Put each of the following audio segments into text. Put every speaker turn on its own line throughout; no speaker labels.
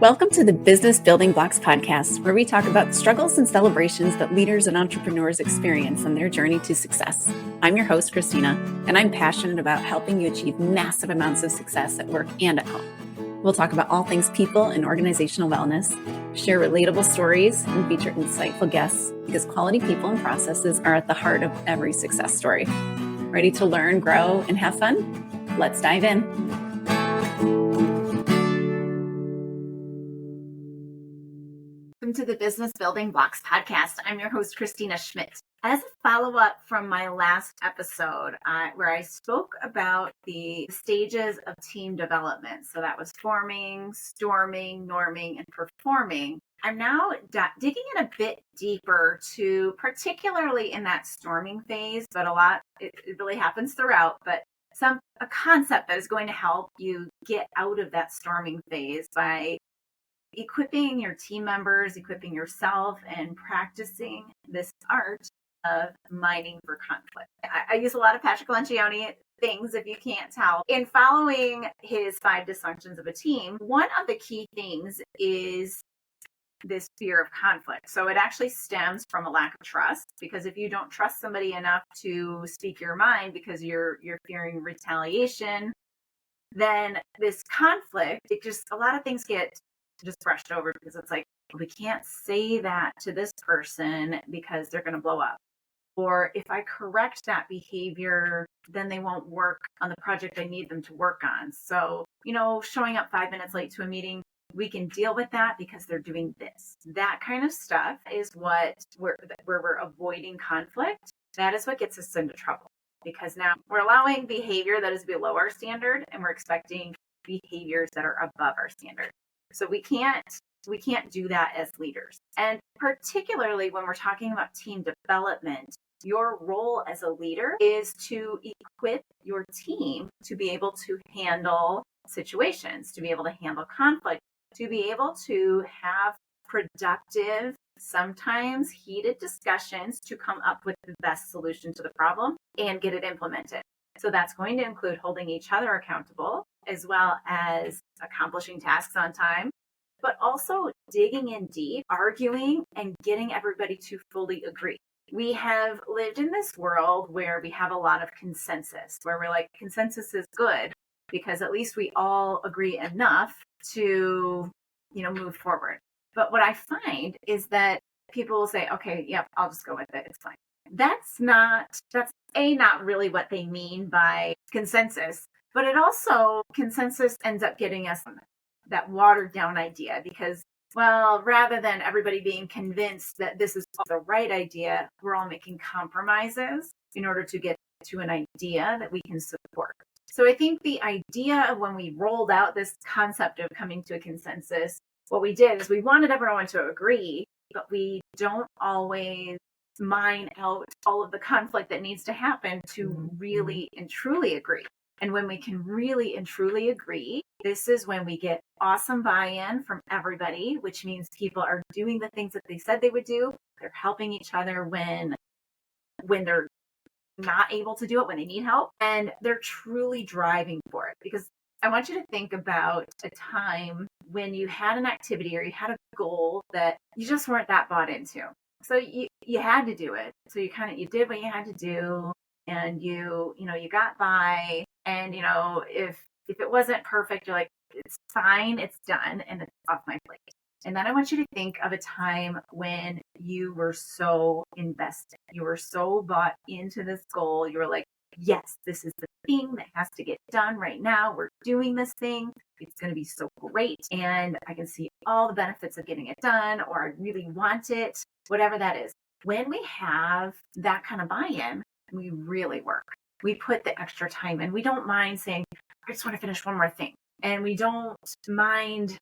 Welcome to the Business Building Blocks podcast, where we talk about struggles and celebrations that leaders and entrepreneurs experience on their journey to success. I'm your host, Kristina, and I'm passionate about helping you achieve massive amounts of success at work and at home. We'll talk about all things people and organizational wellness, share relatable stories, and feature insightful guests because quality people and processes are at the heart of every success story. Ready to learn, grow, and have fun? Let's dive in. Welcome to the Business Building Blocks podcast. I'm your host, Kristina Schmitt. As a follow-up from my last episode, where I spoke about the stages of team development, so that was forming, storming, norming, and performing, I'm now digging in a bit deeper to particularly in that storming phase, but it really happens throughout, but a concept that is going to help you get out of that storming phase by equipping your team members, equipping yourself, and practicing this art of mining for conflict. I use a lot of Patrick Lencioni things, if you can't tell. In following his 5 dysfunctions of a team, one of the key things is this fear of conflict. So it actually stems from a lack of trust, because if you don't trust somebody enough to speak your mind because you're fearing retaliation, then this conflict, a lot of things get just brushed over because it's like, we can't say that to this person because they're going to blow up. Or if I correct that behavior, then they won't work on the project I need them to work on. So, showing up 5 minutes late to a meeting, we can deal with that because they're doing this. That kind of stuff is where we're avoiding conflict. That is what gets us into trouble, because now we're allowing behavior that is below our standard and we're expecting behaviors that are above our standard. So we can't do that as leaders. And particularly when we're talking about team development, your role as a leader is to equip your team to be able to handle situations, to be able to handle conflict, to be able to have productive, sometimes heated discussions to come up with the best solution to the problem and get it implemented. So that's going to include holding each other accountable, as well as accomplishing tasks on time, but also digging in deep, arguing, and getting everybody to fully agree. We have lived in this world where we have a lot of consensus, where we're like, consensus is good because at least we all agree enough to, move forward. But what I find is that people will say, okay, yep, I'll just go with it. It's fine. That's not really what they mean by consensus, but consensus ends up getting us that watered down idea because, well, rather than everybody being convinced that this is the right idea, we're all making compromises in order to get to an idea that we can support. So I think the idea of when we rolled out this concept of coming to a consensus, what we did is we wanted everyone to agree, but we don't always mine out all of the conflict that needs to happen to really and truly agree. And when we can really and truly agree, this is when we get awesome buy-in from everybody, which means people are doing the things that they said they would do. They're helping each other when they're not able to do it, when they need help, and they're truly driving for it. Because I want you to think about a time when you had an activity or you had a goal that you just weren't that bought into. So you had to do it. So you did what you had to do, and you got by. And if it wasn't perfect, you're like, it's fine, it's done, and it's off my plate. And then I want you to think of a time when you were so invested, you were so bought into this goal. You were like, yes, this is the thing that has to get done right now. We're doing this thing. It's going to be so great. And I can see all the benefits of getting it done, or I really want it, whatever that is. When we have that kind of buy-in, we really work. We put the extra time in. We don't mind saying, I just want to finish one more thing. And we don't mind,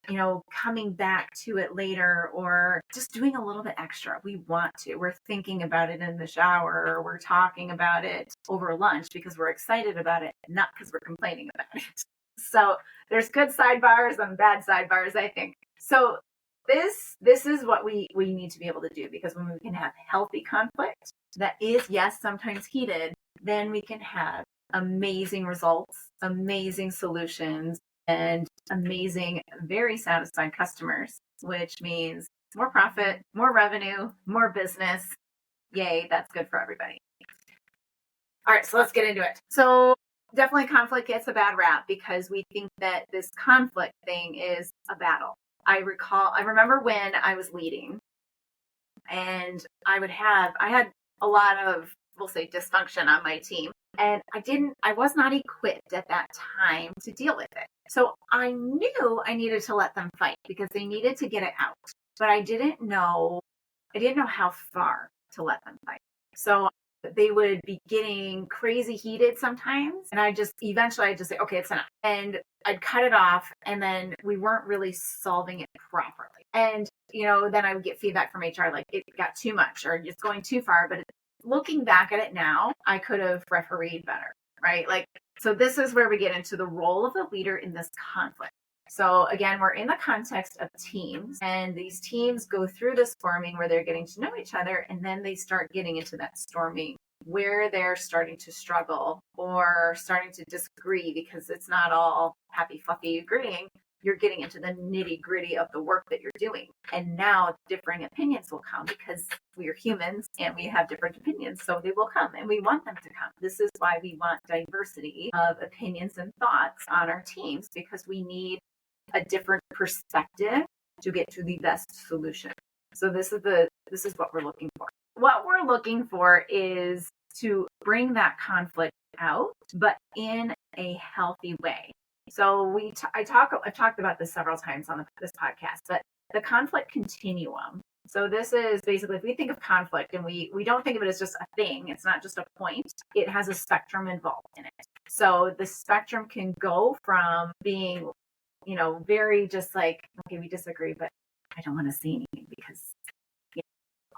coming back to it later or just doing a little bit extra. We want to. We're thinking about it in the shower, or we're talking about it over lunch because we're excited about it, not because we're complaining about it. So there's good sidebars and bad sidebars, I think. So this is what we need to be able to do, because when we can have healthy conflict that is, yes, sometimes heated, then we can have amazing results, amazing solutions, and amazing, very satisfied customers, which means more profit, more revenue, more business. Yay, that's good for everybody. All right, so let's get into it. So definitely conflict gets a bad rap because we think that this conflict thing is a battle. I remember when I was leading and I had a lot of, we'll say, dysfunction on my team. And I was not equipped at that time to deal with it. So I knew I needed to let them fight because they needed to get it out. But I didn't know how far to let them fight. So they would be getting crazy heated sometimes. And eventually I'd just say, okay, it's enough. And I'd cut it off. And then we weren't really solving it properly. And, then I would get feedback from HR, like it got too much or it's going too far. But looking back at it now, I could have refereed better, right? So this is where we get into the role of the leader in this conflict. So again, we're in the context of teams, and these teams go through this forming where they're getting to know each other, and then they start getting into that storming where they're starting to struggle or starting to disagree because it's not all happy, fluffy agreeing. You're getting into the nitty gritty of the work that you're doing. And now differing opinions will come because we are humans and we have different opinions. So they will come and we want them to come. This is why we want diversity of opinions and thoughts on our teams, because we need a different perspective to get to the best solution. So this is what we're looking for. What we're looking for is to bring that conflict out, but in a healthy way. So I've talked about this several times on this podcast, but the conflict continuum. So this is basically, if we think of conflict and we don't think of it as just a thing, it's not just a point, it has a spectrum involved in it. So the spectrum can go from being, very just like, okay, we disagree, but I don't want to say anything because,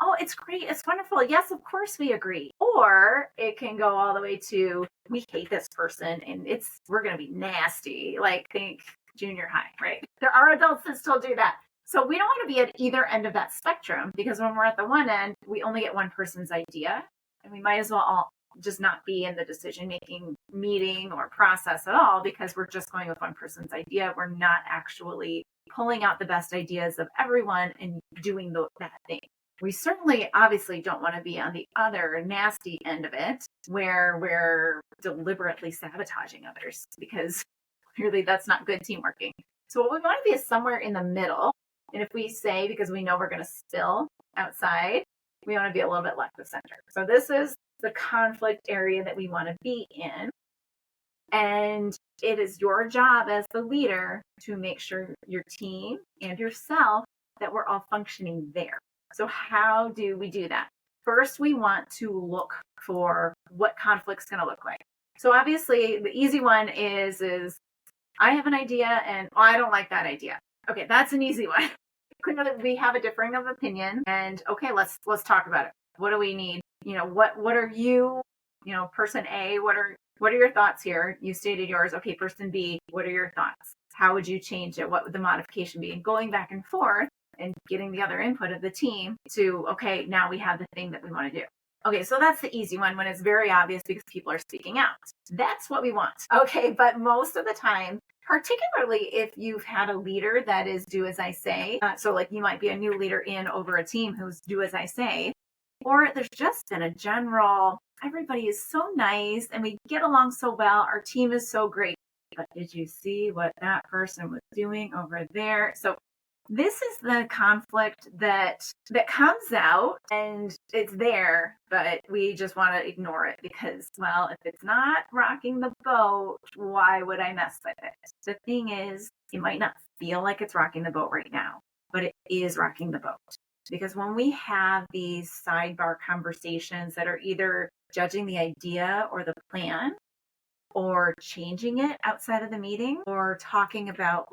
oh, it's great, it's wonderful. Yes, of course we agree. Or it can go all the way to, we hate this person and we're going to be nasty. Like think junior high, right? There are adults that still do that. So we don't want to be at either end of that spectrum, because when we're at the one end, we only get one person's idea, and we might as well all just not be in the decision-making meeting or process at all, because we're just going with one person's idea. We're not actually pulling out the best ideas of everyone and doing that thing. We certainly obviously don't want to be on the other nasty end of it, where we're deliberately sabotaging others, because clearly that's not good team working. So what we want to be is somewhere in the middle. And if we say, because we know we're going to spill outside, we want to be a little bit left of center. So this is the conflict area that we want to be in. And it is your job as the leader to make sure your team and yourself that we're all functioning there. So how do we do that? First, we want to look for what conflict's going to look like. So obviously the easy one is I have an idea and I don't like that idea. Okay, that's an easy one. We have a differing of opinion, and okay, let's talk about it. What do we need? What are you, person A, what are your thoughts here? You stated yours. Okay, person B, what are your thoughts? How would you change it? What would the modification be? And going back and forth and getting the other input of the team to, okay, now we have the thing that we want to do. Okay, so that's the easy one when it's very obvious because people are speaking out. That's what we want. Okay, but most of the time, particularly if you've had a leader that is do as I say, so like you might be a new leader in over a team who's do as I say, or there's just been a general, everybody is so nice and we get along so well, our team is so great, but did you see what that person was doing over there? So this is the conflict that comes out, and it's there, but we just want to ignore it because, well, if it's not rocking the boat, why would I mess with it? The thing is, it might not feel like it's rocking the boat right now, but it is rocking the boat. Because when we have these sidebar conversations that are either judging the idea or the plan, or changing it outside of the meeting, or talking about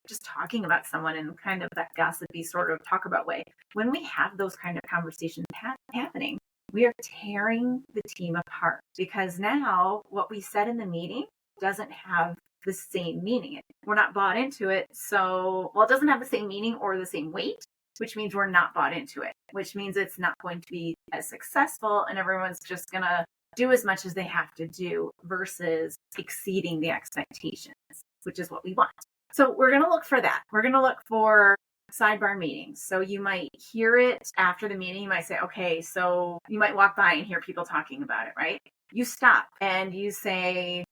just talking about someone in kind of that gossipy sort of talk about way. When we have those kind of conversations happening, we are tearing the team apart, because now what we said in the meeting doesn't have the same meaning. We're not bought into it. So, it doesn't have the same meaning or the same weight, which means we're not bought into it, which means it's not going to be as successful, and everyone's just going to do as much as they have to do versus exceeding the expectations, which is what we want. So we're going to look for that. We're going to look for sidebar meetings. So you might hear it after the meeting. You might say, okay, so you might walk by and hear people talking about it, right? You stop and you say,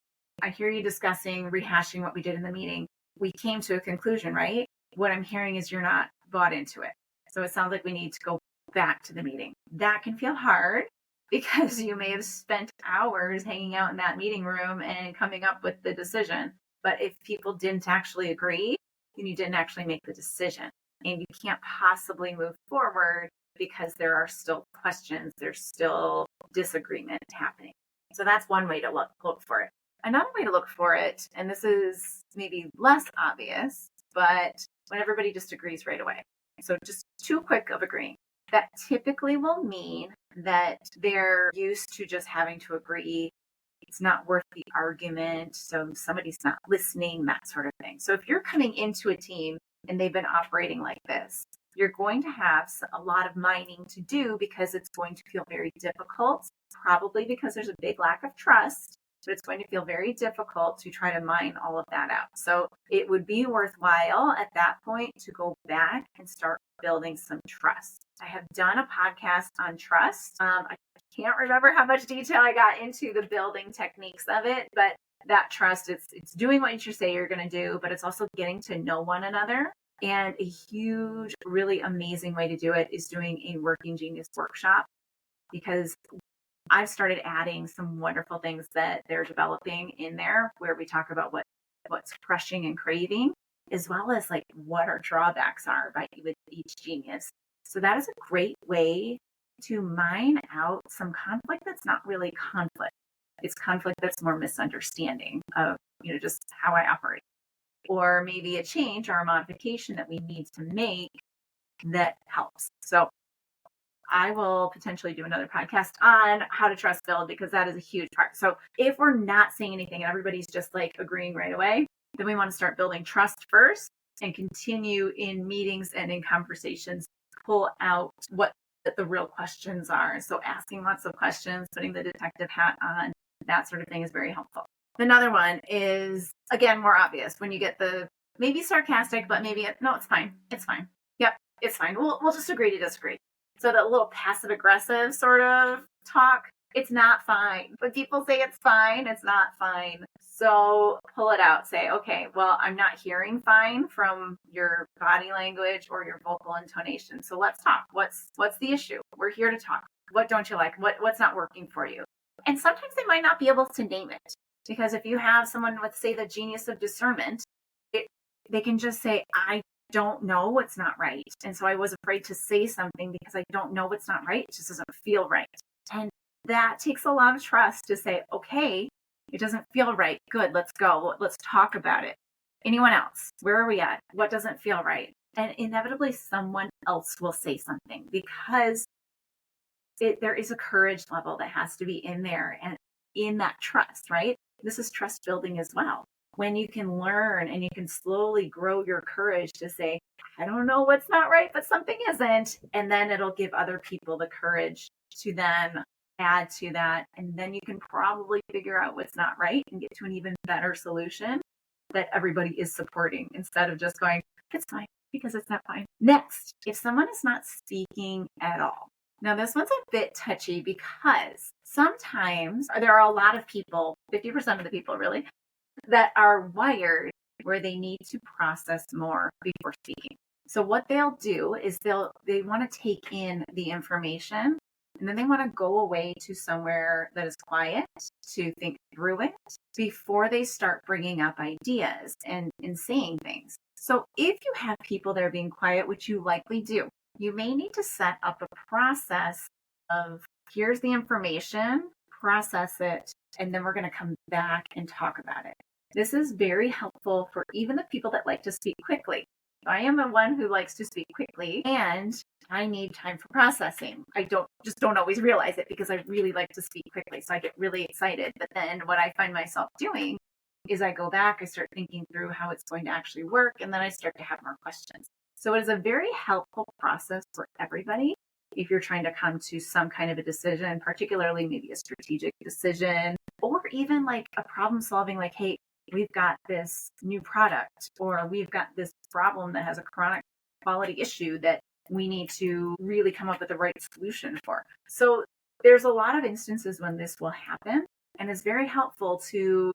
I hear you discussing, rehashing what we did in the meeting. We came to a conclusion, right? What I'm hearing is you're not bought into it. So it sounds like we need to go back to the meeting. That can feel hard because you may have spent hours hanging out in that meeting room and coming up with the decision. But if people didn't actually agree, then you didn't actually make the decision. And you can't possibly move forward because there are still questions, there's still disagreement happening. So that's one way to look for it. Another way to look for it, and this is maybe less obvious, but when everybody just agrees right away. So just too quick of agreeing. That typically will mean that they're used to just having to agree. It's not worth the argument. So somebody's not listening, that sort of thing. So if you're coming into a team and they've been operating like this, you're going to have a lot of mining to do because it's going to feel very difficult, probably because there's a big lack of trust. So it's going to feel very difficult to try to mine all of that out. So it would be worthwhile at that point to go back and start building some trust. I have done a podcast on trust. I can't remember how much detail I got into the building techniques of it, but that trust, it's doing what you say you're going to do, but it's also getting to know one another. And a huge, really amazing way to do it is doing a Working Genius workshop, because I've started adding some wonderful things that they're developing in there where we talk about what's crushing and craving, as well as like what our drawbacks are with each genius. So that is a great way to mine out some conflict that's not really conflict. It's conflict that's more misunderstanding of, just how I operate. Or maybe a change or a modification that we need to make that helps. So I will potentially do another podcast on how to trust build, because that is a huge part. So if we're not saying anything and everybody's just like agreeing right away, then we want to start building trust first and continue in meetings and in conversations, pull out what the real questions are. So asking lots of questions, putting the detective hat on, that sort of thing is very helpful. Another one is, again, more obvious when you get the maybe sarcastic, but maybe no, it's fine. It's fine. Yep, it's fine. We'll just agree to disagree. So that little passive aggressive sort of talk, it's not fine. When people say it's fine, it's not fine. So pull it out. Say, okay, well, I'm not hearing fine from your body language or your vocal intonation. So let's talk. What's the issue? We're here to talk. What don't you like? What's not working for you? And sometimes they might not be able to name it. Because if you have someone with, say, the genius of discernment, they can just say, I don't know what's not right. And so I was afraid to say something because I don't know what's not right. It just doesn't feel right. And that takes a lot of trust to say, okay, it doesn't feel right. Good, let's go. Let's talk about it. Anyone else? Where are we at? What doesn't feel right? And inevitably someone else will say something, because there is a courage level that has to be in there and in that trust, right? This is trust building as well. When you can learn and you can slowly grow your courage to say, I don't know what's not right, but something isn't. And then it'll give other people the courage to then add to that. And then you can probably figure out what's not right and get to an even better solution that everybody is supporting, instead of just going, it's fine because it's not fine. Next, if someone is not speaking at all. Now, this one's a bit touchy because sometimes there are a lot of people, 50% of the people really, that are wired where they need to process more before speaking. So what they'll do is they want to take in the information, and then they want to go away to somewhere that is quiet to think through it before they start bringing up ideas and saying things. So if you have people that are being quiet, which you likely do, you may need to set up a process of, here's the information, process it, and then we're going to come back and talk about it. This is very helpful for even the people that like to speak quickly. I am the one who likes to speak quickly, and I need time for processing. I don't always realize it because I really like to speak quickly. So I get really excited. But then what I find myself doing is I go back, I start thinking through how it's going to actually work, and then I start to have more questions. So it is a very helpful process for everybody if you're trying to come to some kind of a decision, particularly maybe a strategic decision, or even like a problem solving, like, hey, we've got this new product, or we've got this problem that has a chronic quality issue that we need to really come up with the right solution for. So there's a lot of instances when this will happen, and it's very helpful to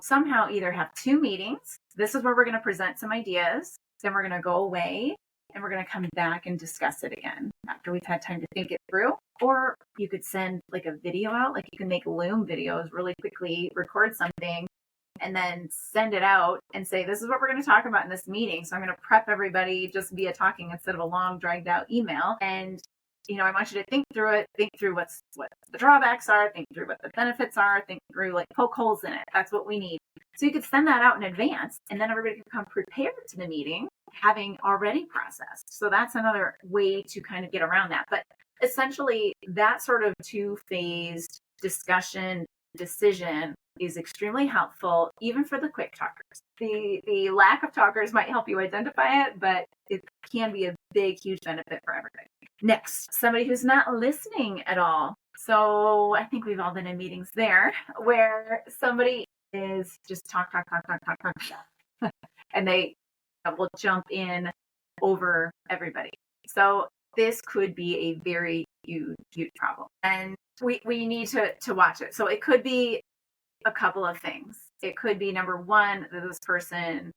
somehow either have two meetings. This is where we're going to present some ideas. Then we're going to go away and we're going to come back and discuss it again after we've had time to think it through. Or you could send like a video out, like you can make Loom videos really quickly, record something, and then send it out and say, this is what we're going to talk about in this meeting. So I'm going to prep everybody just via talking instead of a long dragged out email. And, I want you to think through it, think through what the drawbacks are, think through what the benefits are, think through, like, poke holes in it. That's what we need. So you could send that out in advance, and then everybody can come prepared to the meeting, having already processed. So that's another way to kind of get around that. But essentially, that sort of two-phased discussion, decision is extremely helpful, even for the quick talkers. The lack of talkers might help you identify it, but it can be a big, huge benefit for everybody. Next, somebody who's not listening at all. So I think we've all been in meetings there where somebody is just talk, and they will jump in over everybody. So this could be a very huge, huge problem. And we need to watch it. So it could be a couple of things. It could be, number one, that this person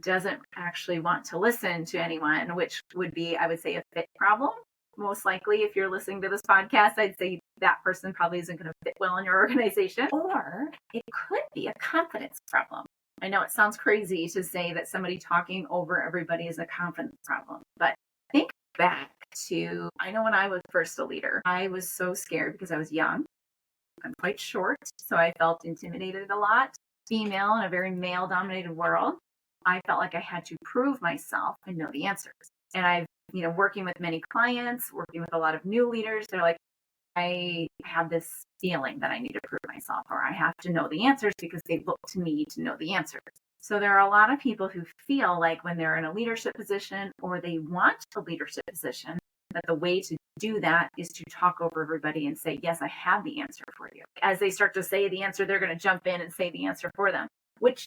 doesn't actually want to listen to anyone, which would be, I would say, a fit problem. Most likely, if you're listening to this podcast, I'd say that person probably isn't going to fit well in your organization. Or it could be a confidence problem. I know it sounds crazy to say that somebody talking over everybody is a confidence problem, but think back to, I know when I was first a leader, I was so scared because I was young. I'm quite short, so I felt intimidated a lot. Female in a very male-dominated world, I felt like I had to prove myself and know the answers. And I've, working with many clients, working with a lot of new leaders, they're like, I have this feeling that I need to prove myself, or I have to know the answers because they look to me to know the answers. So there are a lot of people who feel like when they're in a leadership position or they want a leadership position, that the way to do that is to talk over everybody and say, yes, I have the answer for you. As they start to say the answer, they're going to jump in and say the answer for them, which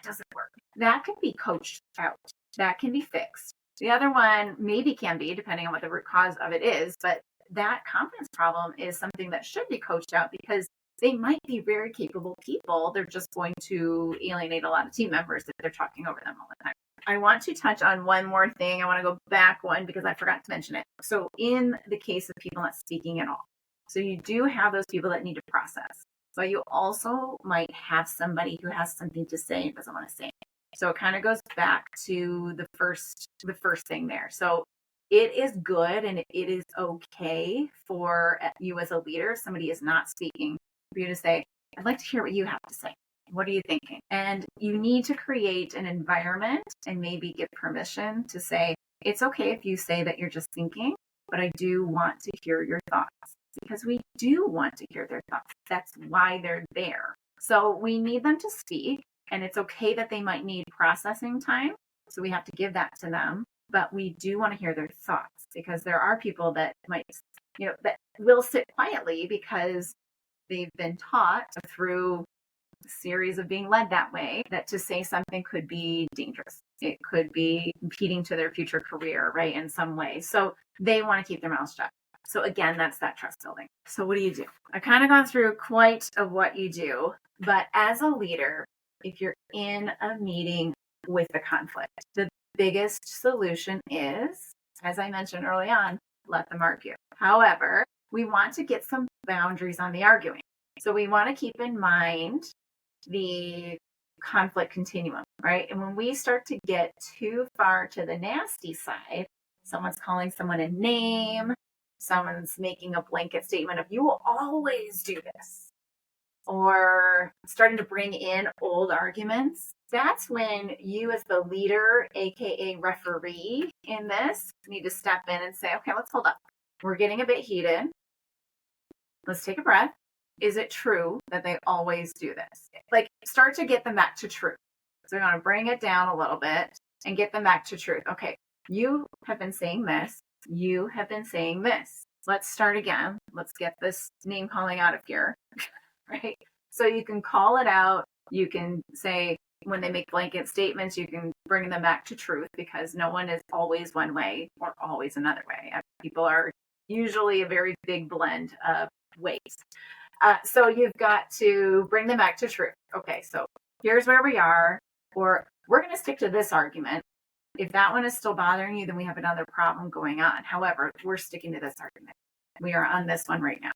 doesn't work. That can be coached out. That can be fixed. The other one maybe can be, depending on what the root cause of it is, but that confidence problem is something that should be coached out because they might be very capable people. They're just going to alienate a lot of team members if they're talking over them all the time. I want to touch on one more thing. I want to go back one because I forgot to mention it. So in the case of people not speaking at all, so you do have those people that need to process. But you also might have somebody who has something to say and doesn't want to say it. So it kind of goes back to the first thing there. So it is good and it is okay for you as a leader, if somebody is not speaking, for you to say, I'd like to hear what you have to say. What are you thinking? And you need to create an environment and maybe give permission to say, it's okay if you say that you're just thinking, but I do want to hear your thoughts, because we do want to hear their thoughts. That's why they're there. So we need them to speak, and it's okay that they might need processing time. So we have to give that to them, but we do want to hear their thoughts, because there are people that might, that will sit quietly because they've been taught through series of being led that way, that to say something could be dangerous. It could be impeding to their future career, right, in some way. So they want to keep their mouths shut. So again, that's that trust building. So what do you do? I've kind of gone through quite of what you do, but as a leader, if you're in a meeting with a conflict, the biggest solution is, as I mentioned early on, let them argue. However, we want to get some boundaries on the arguing. So we want to keep in mind the conflict continuum, right? And when we start to get too far to the nasty side, someone's calling someone a name, someone's making a blanket statement of, you will always do this, or starting to bring in old arguments, that's when you as the leader, aka referee in this, need to step in and say, okay, let's hold up. We're getting a bit heated. Let's take a breath. Is it true that they always do this? Like, start to get them back to truth. So we want to bring it down a little bit and get them back to truth. Okay, you have been saying this. You have been saying this. Let's start again. Let's get this name calling out of here, right? So you can call it out You can say, when they make blanket statements, you can bring them back to truth, because no one is always one way or always another way. People are usually a very big blend of ways. So you've got to bring them back to truth. Okay, so here's where we are, or we're going to stick to this argument. If that one is still bothering you, then we have another problem going on. However, we're sticking to this argument. We are on this one right now.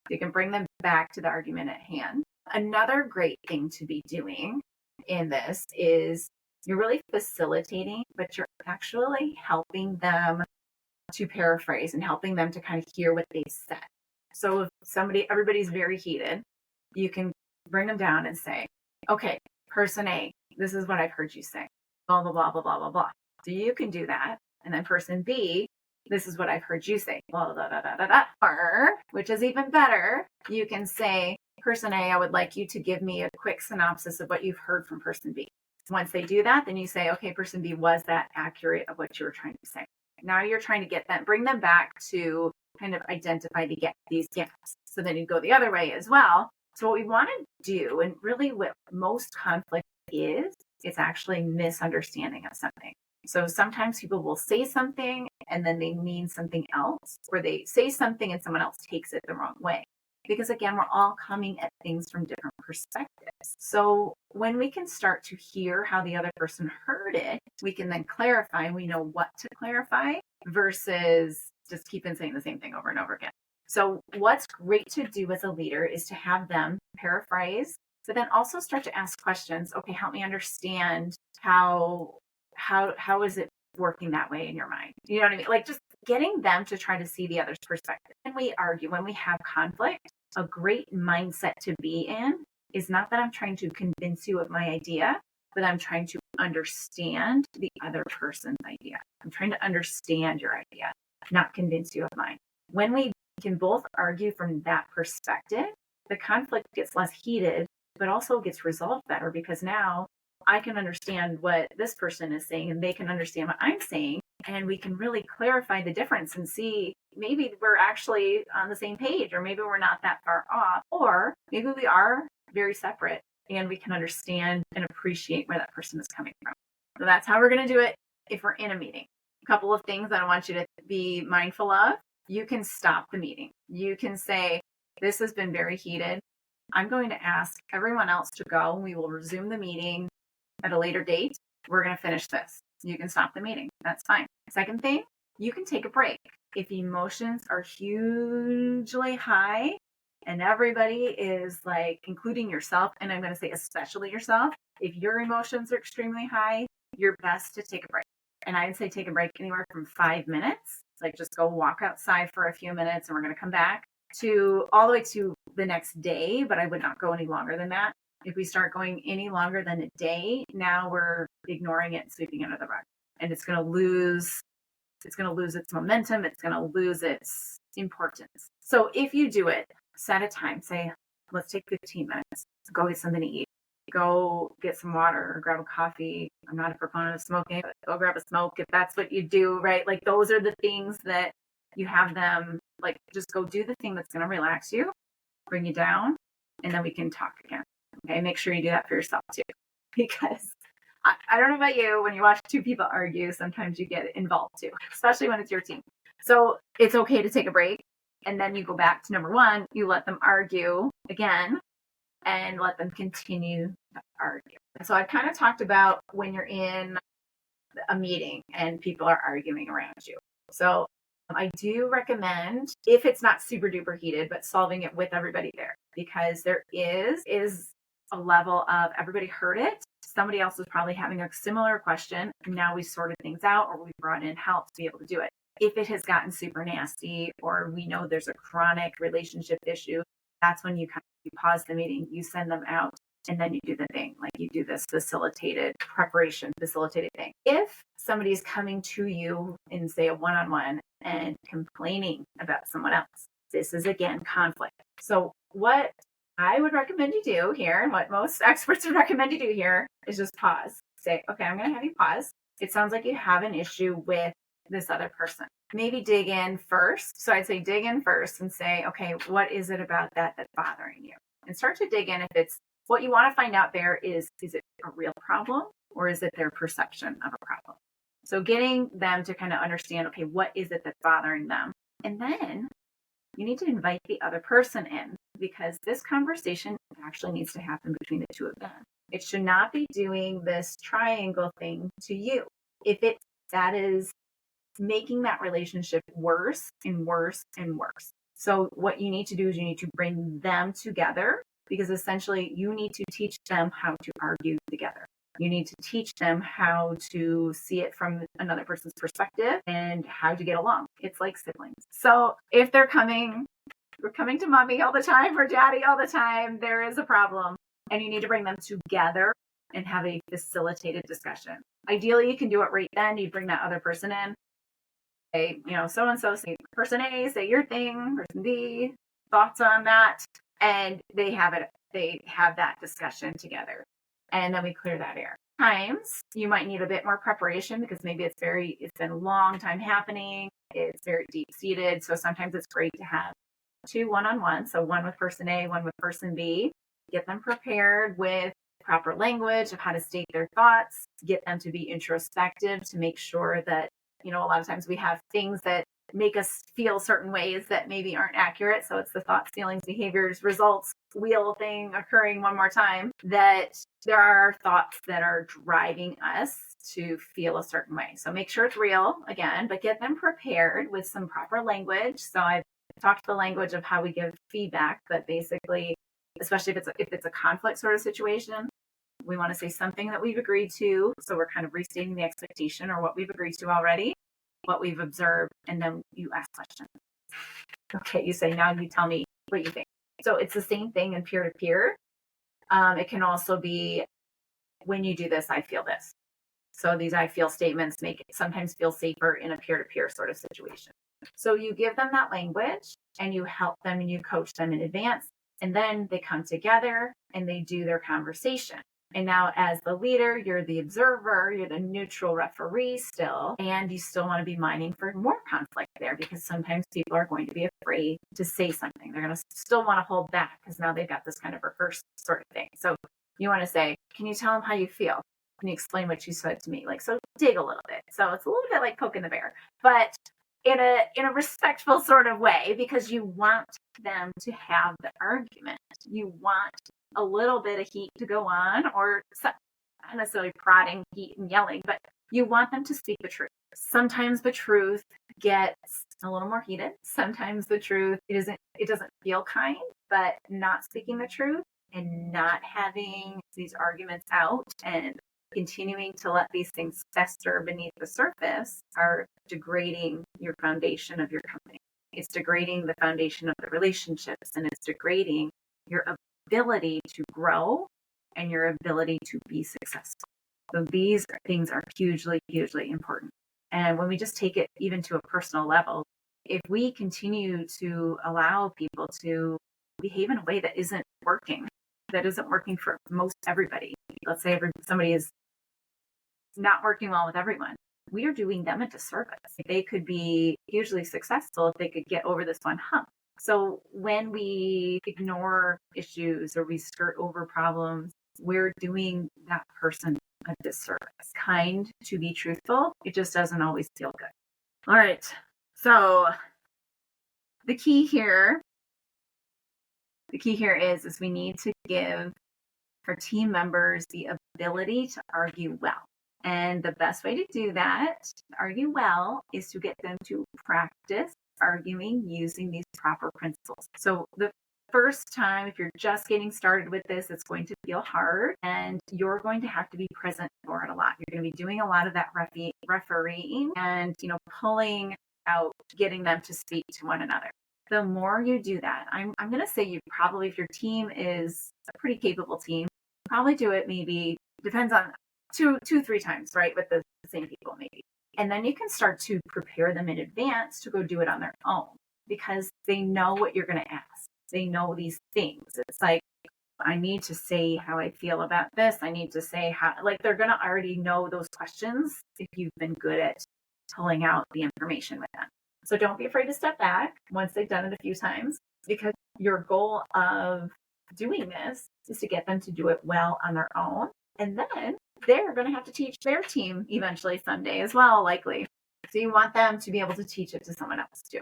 You can bring them back to the argument at hand. Another great thing to be doing in this is you're really facilitating, but you're actually helping them to paraphrase and helping them to kind of hear what they said. So if everybody's very heated, you can bring them down and say, okay, person A, this is what I've heard you say, blah, blah, blah, blah, blah, blah, blah. So you can do that. And then person B, this is what I've heard you say, blah, blah, blah, blah, blah, blah. Or, which is even better, you can say, person A, I would like you to give me a quick synopsis of what you've heard from person B. Once they do that, then you say, okay, person B, was that accurate of what you were trying to say? Now you're trying to get them, bring them back to kind of identify these gaps. So then you go the other way as well. So what we want to do, and really what most conflict is, it's actually misunderstanding of something. So sometimes people will say something and then they mean something else, or they say something and someone else takes it the wrong way. Because again, we're all coming at things from different perspectives. So when we can start to hear how the other person heard it, we can then clarify, we know what to clarify versus just keep on saying the same thing over and over again. So what's great to do as a leader is to have them paraphrase, but then also start to ask questions. Okay, help me understand how is it working that way in your mind? You know what I mean? Like just getting them to try to see the other's perspective. When we argue, when we have conflict, a great mindset to be in is not that I'm trying to convince you of my idea, but I'm trying to understand the other person's idea. I'm trying to understand your idea, not convince you of mine. When we can both argue from that perspective, the conflict gets less heated, but also gets resolved better, because now I can understand what this person is saying and they can understand what I'm saying. And we can really clarify the difference and see maybe we're actually on the same page, or maybe we're not that far off, or maybe we are very separate and we can understand and appreciate where that person is coming from. So that's how we're going to do it if we're in a meeting. A couple of things that I want you to be mindful of. You can stop the meeting. You can say, this has been very heated. I'm going to ask everyone else to go. We will resume the meeting at a later date. We're going to finish this. You can stop the meeting. That's fine. Second thing, you can take a break. If emotions are hugely high and everybody is like, including yourself, and I'm going to say especially yourself, if your emotions are extremely high, you're best to take a break. And I'd say take a break anywhere from 5 minutes, like just go walk outside for a few minutes and we're going to come back, to all the way to the next day, but I would not go any longer than that. If we start going any longer than a day, now we're ignoring it and sweeping under the rug. And it's going to lose its momentum. It's going to lose its importance. So if you do it, set a time, say, let's take 15 minutes, go get something to eat, go get some water or grab a coffee. I'm not a proponent of smoking, but go grab a smoke if that's what you do, right? Like those are the things that you have them, like just go do the thing that's going to relax you, bring you down, and then we can talk again. Okay, make sure you do that for yourself too, because I don't know about you, when you watch two people argue, sometimes you get involved too, especially when it's your team. So it's okay to take a break, and then you go back to number one, you let them argue again and let them continue to argue. So I've kind of talked about when you're in a meeting and people are arguing around you. So I do recommend, if it's not super duper heated, but solving it with everybody there, because there is a level of everybody heard it. Somebody else was probably having a similar question. Now we sorted things out, or we brought in help to be able to do it. If it has gotten super nasty, or we know there's a chronic relationship issue, that's when you pause the meeting, you send them out, and then you do the thing. Like you do this facilitated thing. If somebody is coming to you in, say, a one-on-one and complaining about someone else, this is again conflict. So what I would recommend you do here, and what most experts would recommend you do here, is just pause. Say, okay, I'm going to have you pause. It sounds like you have an issue with this other person. Maybe dig in first. So I'd say dig in first and say, okay, what is it about that that's bothering you? And start to dig in if it's what you want to find out there is it a real problem or is it their perception of a problem? So getting them to kind of understand, okay, what is it that's bothering them? And then you need to invite the other person in, because this conversation actually needs to happen between the two of them. It should not be doing this triangle thing to you. If that is making that relationship worse and worse and worse. So what you need to do is you need to bring them together, because essentially you need to teach them how to argue together. You need to teach them how to see it from another person's perspective and how to get along. It's like siblings. So if we're coming to mommy all the time or daddy all the time, there is a problem, and you need to bring them together and have a facilitated discussion. Ideally, you can do it right then. You bring that other person in. Say, so-and-so, say person A, say your thing, person B, thoughts on that. And they have that discussion together. And then we clear that air. Times you might need a bit more preparation, because maybe it's been a long time happening. It's very deep seated. So sometimes it's great to have 2 one-on-one. So one with person A, one with person B. Get them prepared with proper language of how to state their thoughts, get them to be introspective, to make sure that, a lot of times we have things that make us feel certain ways that maybe aren't accurate. So it's the thoughts, feelings, behaviors, results wheel thing occurring one more time, that there are thoughts that are driving us to feel a certain way. So make sure it's real again, but get them prepared with some proper language. So I've talked the language of how we give feedback, but basically, especially if it's a conflict sort of situation, we want to say something that we've agreed to. So we're kind of restating the expectation or what we've agreed to already, what we've observed, and then you ask questions. Okay, you say, now you tell me what you think. So it's the same thing in peer-to-peer. It can also be, when you do this, I feel this. So these I feel statements make it sometimes feel safer in a peer-to-peer sort of situation. So you give them that language and you help them and you coach them in advance. And then they come together and they do their conversation. And now as the leader, you're the observer, you're the neutral referee still, and you still want to be mining for more conflict there, because sometimes people are going to be afraid to say something. They're going to still want to hold back because now they've got this kind of reverse sort of thing. So you want to say, can you tell them how you feel? Can you explain what you said to me? So dig a little bit. So it's a little bit like poking the bear, but in a respectful sort of way, because you want them to have the argument. You want a little bit of heat to go on, or not necessarily prodding, heat and yelling, but you want them to speak the truth. Sometimes the truth gets a little more heated. Sometimes the truth, it doesn't feel kind, but not speaking the truth and not having these arguments out and continuing to let these things fester beneath the surface are degrading your foundation of your company. It's degrading the foundation of the relationships, and it's degrading your ability to grow and your ability to be successful. So these things are hugely, hugely important. And when we just take it even to a personal level, if we continue to allow people to behave in a way that isn't working for most everybody, let's say somebody is not working well with everyone, we are doing them a disservice. They could be hugely successful if they could get over this one hump. So when we ignore issues or we skirt over problems, we're doing that person a disservice. Kind to be truthful, it just doesn't always feel good. All right. So the key here is we need to give our team members the ability to argue well. And the best way to do that, to argue well, is to get them to practice arguing using these proper principles. So the first time, if you're just getting started with this, it's going to feel hard, and you're going to have to be present for it a lot. You're going to be doing a lot of that refereeing and, pulling out, getting them to speak to one another. The more you do that, I'm going to say you probably, if your team is a pretty capable team, probably do it maybe, depends on 2-3 times, right? With the same people maybe. And then you can start to prepare them in advance to go do it on their own, because they know what you're going to ask. They know these things. It's like, I need to say how I feel about this. I need to say how, they're going to already know those questions if you've been good at pulling out the information with them. So don't be afraid to step back once they've done it a few times, because your goal of doing this is to get them to do it well on their own. And then they're going to have to teach their team eventually someday as well, likely. So you want them to be able to teach it to someone else too.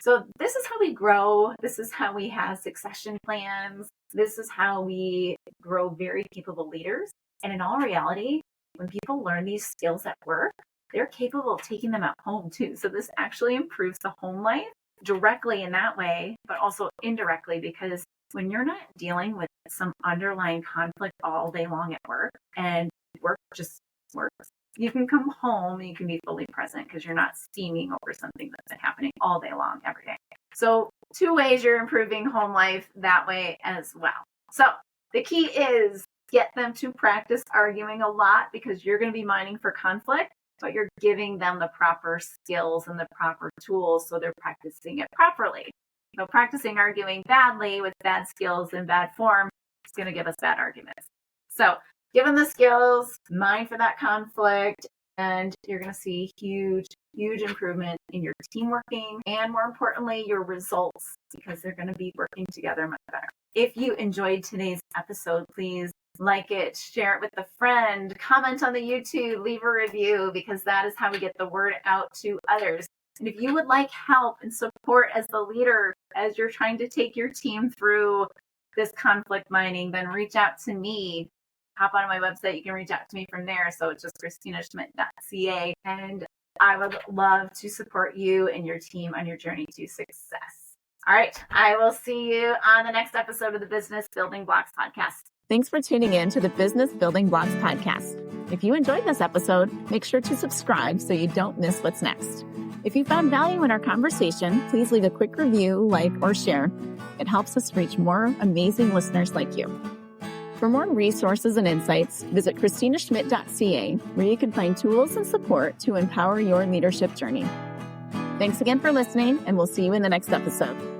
So this is how we grow. This is how we have succession plans. This is how we grow very capable leaders. And in all reality, when people learn these skills at work, they're capable of taking them at home too. So this actually improves the home life directly in that way, but also indirectly, because when you're not dealing with some underlying conflict all day long at work and work just works, you can come home and you can be fully present because you're not steaming over something that's been happening all day long every day. So 2 ways you're improving home life that way as well. So the key is get them to practice arguing a lot, because you're going to be mining for conflict, but you're giving them the proper skills and the proper tools so they're practicing it properly. So practicing arguing badly with bad skills and bad form is going to give us bad arguments. So give them the skills, mine for that conflict, and you're going to see huge improvement in your team working, and more importantly, your results, because they're going to be working together much better. If you enjoyed today's episode, please like it, share it with a friend, comment on the YouTube, leave a review, because that is how we get the word out to others. And if you would like help and support as the leader, as you're trying to take your team through this conflict mining, then reach out to me. Hop on my website. You can reach out to me from there. So it's just KristinaSchmitt.ca. And I would love to support you and your team on your journey to success. All right. I will see you on the next episode of the Business Building Blocks podcast.
Thanks for tuning in to the Business Building Blocks podcast. If you enjoyed this episode, make sure to subscribe so you don't miss what's next. If you found value in our conversation, please leave a quick review, like, or share. It helps us reach more amazing listeners like you. For more resources and insights, visit KristinaSchmitt.ca, where you can find tools and support to empower your leadership journey. Thanks again for listening, and we'll see you in the next episode.